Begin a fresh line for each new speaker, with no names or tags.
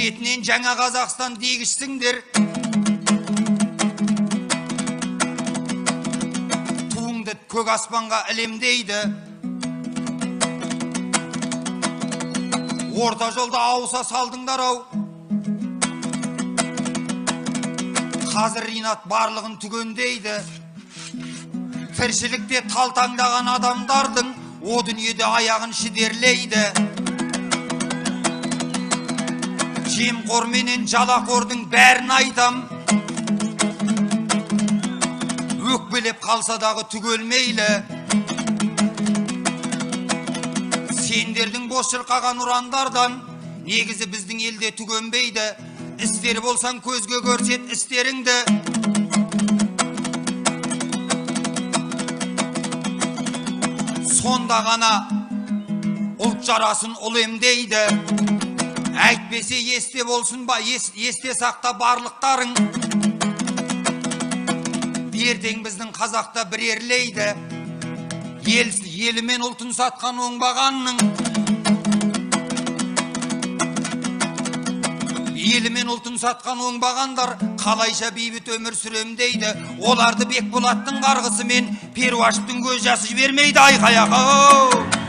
Шетінен жаңа Қазақстан дегішсіңдер. Туыңды көк аспанға ілемдейді. Орта жолда ауса салдыңдар ау. Қазір Ринат барлығын түгендейді. Тіршілікте талтаңдаған адамдардың о дүниеде аяғын шідерлейді. Жемқор менен жалақордың бәрін айтам. Өкпелеп қалса дағы түгелмейлі. Сендердің бос шырқаған ұрандардан негізі біздің елде түгенбейді. Істері болсаң көзге көрсет істеріңді. Сонда ғана ұлт жарасын ұл емдейді. Әйтпесе есте болсын ба, есте сақта барлықтарың. Ертең біздің қазақта бір ерлейді. Елімен ұлтын сатқан оңбағанның. Елімен ұлтын сатқан оңбағандар қалайша бейбіт өмір сүрем дейді. Оларды Бекболаттың қарғысы мен Перуашевтың көз жасы жібермейді айқаяқ.